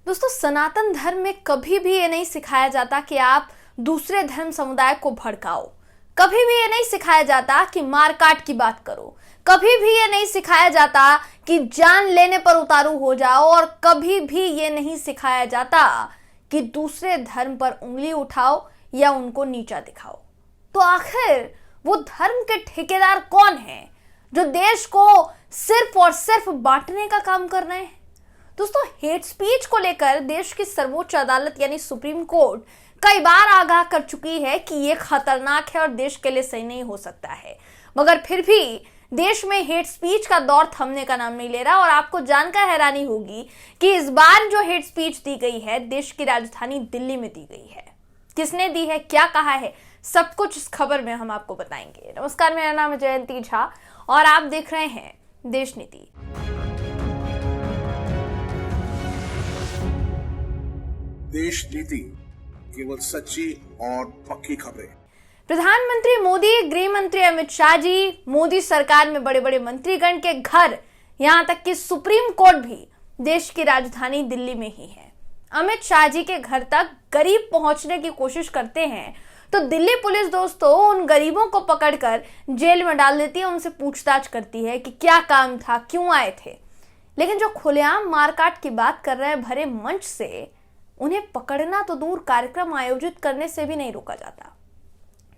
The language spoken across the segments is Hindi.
दोस्तों, सनातन धर्म में कभी भी ये नहीं सिखाया जाता कि आप दूसरे धर्म समुदाय को भड़काओ। कभी भी ये नहीं सिखाया जाता कि मारकाट की बात करो। कभी भी ये नहीं सिखाया जाता कि जान लेने पर उतारू हो जाओ। और कभी भी ये नहीं सिखाया जाता कि दूसरे धर्म पर उंगली उठाओ या उनको नीचा दिखाओ। तो आखिर वो धर्म के ठेकेदार कौन हैं जो देश को सिर्फ और सिर्फ बांटने का काम कर रहे हैं? दोस्तों, हेट स्पीच को लेकर देश की सर्वोच्च अदालत यानी सुप्रीम कोर्ट कई बार आगाह कर चुकी है कि यह खतरनाक है और देश के लिए सही नहीं हो सकता है। मगर फिर भी देश में हेट स्पीच का दौर थमने का नाम नहीं ले रहा। और आपको जानकर हैरानी होगी कि इस बार जो हेट स्पीच दी गई है देश की राजधानी दिल्ली में दी गई है। किसने दी है, क्या कहा है, सब कुछ इस खबर में हम आपको बताएंगे। नमस्कार, मेरा नाम है जयंती झा और आप देख रहे हैं देश नीति। देश नीति, केवल सच्ची और पक्की खबरें। प्रधानमंत्री मोदी, गृह मंत्री अमित शाह जी, मोदी सरकार में बड़े बड़े मंत्रीगण के घर, यहां तक कि सुप्रीम कोर्ट भी देश की राजधानी दिल्ली में ही है। अमित शाह जी के घर तक गरीब पहुंचने की कोशिश करते हैं तो दिल्ली पुलिस दोस्तों उन गरीबों को पकड़कर जेल में डाल देती है, उनसे पूछताछ करती है कि क्या काम था, क्यों आए थे। लेकिन जो खुलेआम मारकाट की बात कर रहे हैं भरे मंच से, उन्हें पकड़ना तो दूर, कार्यक्रम आयोजित करने से भी नहीं रोका जाता।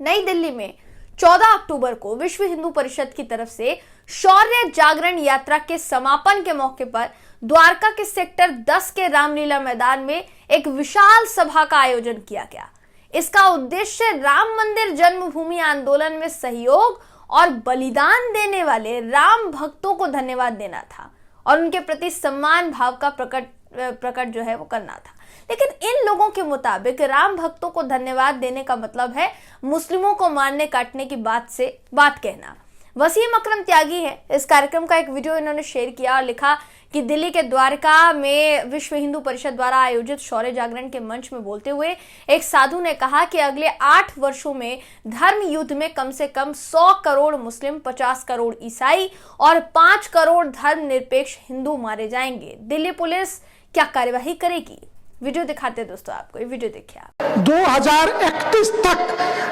नई दिल्ली में 14 अक्टूबर को विश्व हिंदू परिषद की तरफ से शौर्य जागरण यात्रा के समापन के मौके पर द्वारका के सेक्टर 10 के रामलीला मैदान में एक विशाल सभा का आयोजन किया गया। इसका उद्देश्य राम मंदिर जन्मभूमि आंदोलन में सहयोग और बलिदान देने वाले राम भक्तों को धन्यवाद देना था और उनके प्रति सम्मान भाव का प्रकट जो है वो करना था। लेकिन इन लोगों के मुताबिक राम भक्तों को धन्यवाद देने का मतलब है मुस्लिमों को मारने काटने की बात कहना। वसीम अकरम त्यागी है, इस कार्यक्रम का एक वीडियो इन्होंने शेयर किया और लिखा कि दिल्ली के द्वारका में विश्व हिंदू परिषद द्वारा आयोजित शौर्य जागरण के मंच में बोलते हुए एक साधु ने कहा कि अगले 8 वर्षों में धर्म युद्ध में कम से कम 100 करोड़ मुस्लिम, 50 करोड़ ईसाई और 5 करोड़ धर्म निरपेक्ष हिंदू मारे जाएंगे। दिल्ली पुलिस क्या कार्यवाही करेगी? वीडियो दिखाते हैं दोस्तों आपको, ये वीडियो देखिए आप। 2031 तक,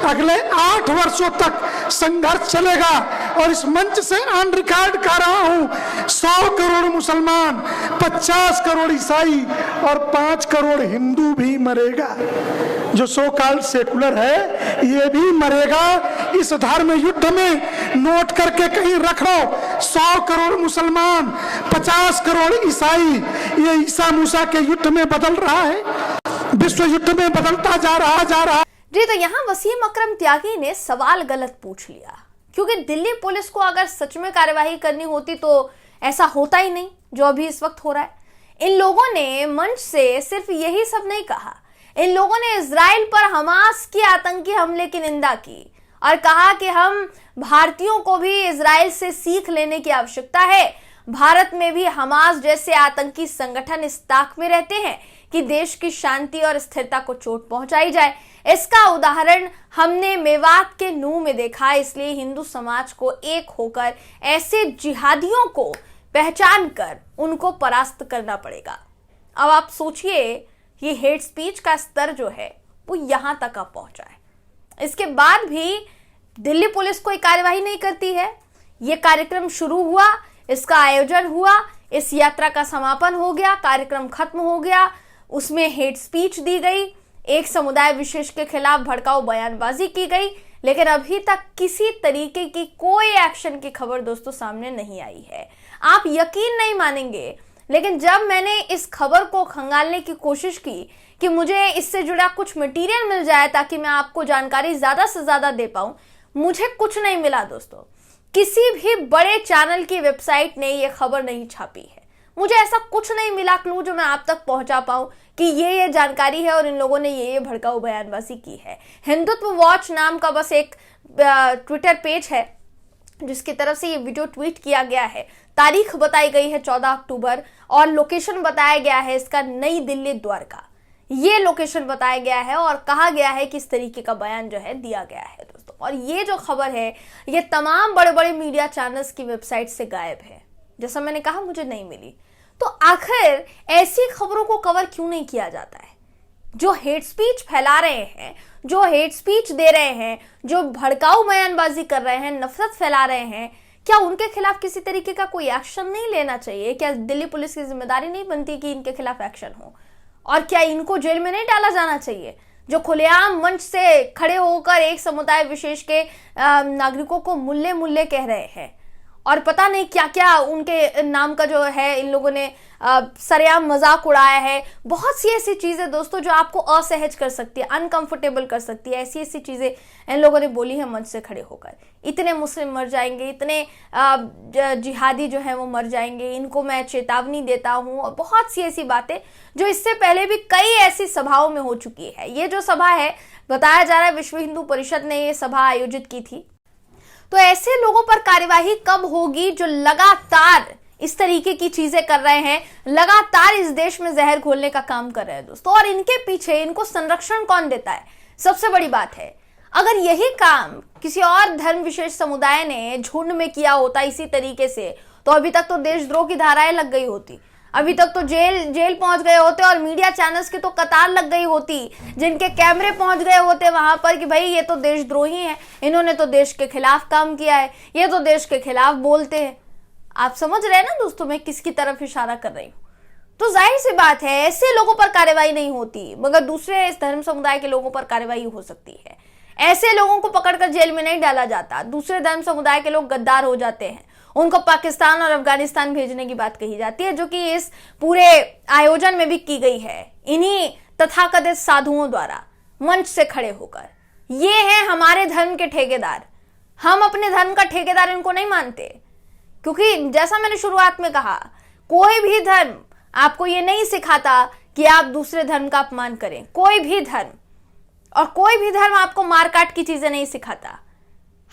अगले 8 वर्षों तक संघर्ष चलेगा और इस मंच से ऑन रिकॉर्ड कर रहा हूं, 100 करोड़ मुसलमान, 50 करोड़ ईसाई और 5 करोड़ हिंदू भी मरेगा। जो सो कॉल्ड सेकुलर है ये भी मरेगा इस धर्म युद्ध में। नोट करके कहीं रख लो, 100 करोड़ मुसलमान, 50 करोड़ ईसाई, ये ईसा मूसा के युद्ध में बदल रहा है, विश्व युद्ध में बदलता जा रहा। जी, तो यहाँ वसीम अकरम त्यागी ने सवाल गलत पूछ लिया, क्योंकि दिल्ली पुलिस को अगर सच में कार्यवाही करनी होती तो ऐसा होता ही नहीं जो अभी इस वक्त हो रहा है। इन लोगों ने मंच से सिर्फ यही सब नहीं कहा, इन लोगों ने इजराइल पर हमास के आतंकी हमले की निंदा की और कहा कि हम भारतीयों को भी इजराइल से सीख लेने की आवश्यकता है। भारत में भी हमास जैसे आतंकी संगठन इस ताक में रहते हैं कि देश की शांति और स्थिरता को चोट पहुंचाई जाए। इसका उदाहरण हमने मेवात के नूह में देखा। इसलिए हिंदू समाज को एक होकर ऐसे जिहादियों को पहचान कर उनको परास्त करना पड़ेगा। अब आप सोचिए, ये हेट स्पीच का स्तर जो है वो यहां तक अब पहुंचा है। इसके बाद भी दिल्ली पुलिस कोई कार्यवाही नहीं करती है। ये कार्यक्रम शुरू हुआ, इसका आयोजन हुआ, इस यात्रा का समापन हो गया, कार्यक्रम खत्म हो गया, उसमें हेट स्पीच दी गई, एक समुदाय विशेष के खिलाफ भड़काऊ बयानबाजी की गई, लेकिन अभी तक किसी तरीके की कोई एक्शन की खबर दोस्तों सामने नहीं आई है। आप यकीन नहीं मानेंगे, लेकिन जब मैंने इस खबर को खंगालने की कोशिश की कि मुझे इससे जुड़ा कुछ मटेरियल मिल जाए ताकि मैं आपको जानकारी ज्यादा से ज्यादा दे पाऊं, मुझे कुछ नहीं मिला दोस्तों। किसी भी बड़े चैनल की वेबसाइट ने यह खबर नहीं छापी है। मुझे ऐसा कुछ नहीं मिला क्लू जो मैं आप तक पहुंचा पाऊं कि ये जानकारी है और इन लोगों ने ये भड़काऊ बयानबाजी की है। हिंदुत्व वॉच नाम का बस एक ट्विटर पेज है जिसकी तरफ से ये वीडियो ट्वीट किया गया है। तारीख बताई गई है 14 अक्टूबर और लोकेशन बताया गया है इसका नई दिल्ली द्वारका। ये लोकेशन बताया गया है और कहा गया है कि इस तरीके का बयान जो है दिया गया है दोस्तों। और ये जो खबर है ये तमाम बड़े बड़े मीडिया चैनल्स की वेबसाइट से गायब है। जैसा मैंने कहा, मुझे नहीं मिली। तो आखिर ऐसी खबरों को कवर क्यों नहीं किया जाता है? जो हेट स्पीच फैला रहे हैं, जो हेट स्पीच दे रहे हैं, जो भड़काऊ बयानबाजी कर रहे हैं, नफरत फैला रहे हैं, क्या उनके खिलाफ किसी तरीके का कोई एक्शन नहीं लेना चाहिए? क्या दिल्ली पुलिस की जिम्मेदारी नहीं बनती कि इनके खिलाफ एक्शन हो? और क्या इनको जेल में नहीं डाला जाना चाहिए जो खुलेआम मंच से खड़े होकर एक समुदाय विशेष के नागरिकों को मुल्ले मुल्ले कह रहे हैं और पता नहीं क्या क्या उनके नाम का जो है इन लोगों ने सरेआम मजाक उड़ाया है। बहुत सी ऐसी चीजें दोस्तों जो आपको असहज कर सकती है, अनकंफर्टेबल कर सकती है, ऐसी ऐसी चीजें इन लोगों ने बोली है मंच से खड़े होकर। इतने मुस्लिम मर जाएंगे, इतने जिहादी जो है वो मर जाएंगे, इनको मैं चेतावनी देता हूं, और बहुत सी ऐसी बातें जो इससे पहले भी कई ऐसी सभाओं में हो चुकी है। ये जो सभा है, बताया जा रहा है विश्व हिंदू परिषद ने ये सभा आयोजित की थी। तो ऐसे लोगों पर कार्यवाही कब होगी जो लगातार इस तरीके की चीजें कर रहे हैं, लगातार इस देश में जहर घोलने का काम कर रहे हैं दोस्तों? और इनके पीछे इनको संरक्षण कौन देता है? सबसे बड़ी बात है, अगर यही काम किसी और धर्म विशेष समुदाय ने झुंड में किया होता इसी तरीके से, तो अभी तक तो देशद्रोह की धाराएं लग गई होती, अभी तक तो जेल पहुंच गए होते और मीडिया चैनल्स की तो कतार लग गई होती, जिनके कैमरे पहुंच गए होते वहां पर कि भाई ये तो देशद्रोही हैं, इन्होंने तो देश के खिलाफ काम किया है, ये तो देश के खिलाफ बोलते हैं। आप समझ रहे हैं ना दोस्तों मैं किसकी तरफ इशारा कर रही हूं? तो जाहिर सी बात है ऐसे लोगों पर कार्रवाई नहीं होती, मगर दूसरे इस धर्म समुदाय के लोगों पर कार्रवाई हो सकती है। ऐसे लोगों को पकड़कर जेल में नहीं डाला जाता। दूसरे धर्म समुदाय के लोग गद्दार हो जाते हैं, उनको पाकिस्तान और अफगानिस्तान भेजने की बात कही जाती है, जो कि इस पूरे आयोजन में भी की गई है इन्हीं तथाकथित साधुओं द्वारा मंच से खड़े होकर। ये हैं हमारे धर्म के ठेकेदार। हम अपने धर्म का ठेकेदार इनको नहीं मानते, क्योंकि जैसा मैंने शुरुआत में कहा, कोई भी धर्म आपको ये नहीं सिखाता कि आप दूसरे धर्म का अपमान करें। कोई भी धर्म, और कोई भी धर्म आपको मारकाट की चीजें नहीं सिखाता।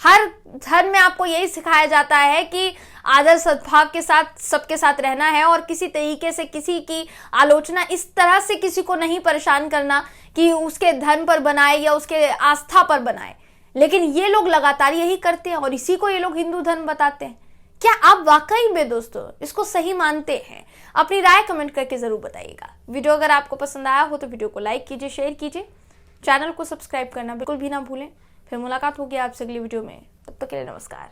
हर धर्म में आपको यही सिखाया जाता है कि आदर सद्भाव के साथ सबके साथ रहना है, और किसी तरीके से किसी की आलोचना इस तरह से किसी को नहीं परेशान करना कि उसके धर्म पर बनाए या उसके आस्था पर बनाए। लेकिन ये लोग लगातार यही करते हैं और इसी को ये लोग हिंदू धर्म बताते हैं। क्या आप वाकई में दोस्तों इसको सही मानते हैं? अपनी राय कमेंट करके जरूर बताइएगा। वीडियो अगर आपको पसंद आया हो तो वीडियो को लाइक कीजिए, शेयर कीजिए, चैनल को सब्सक्राइब करना बिल्कुल भी ना भूलें। फिर मुलाकात होगी आपसे अगली वीडियो में, तब तक के लिए नमस्कार।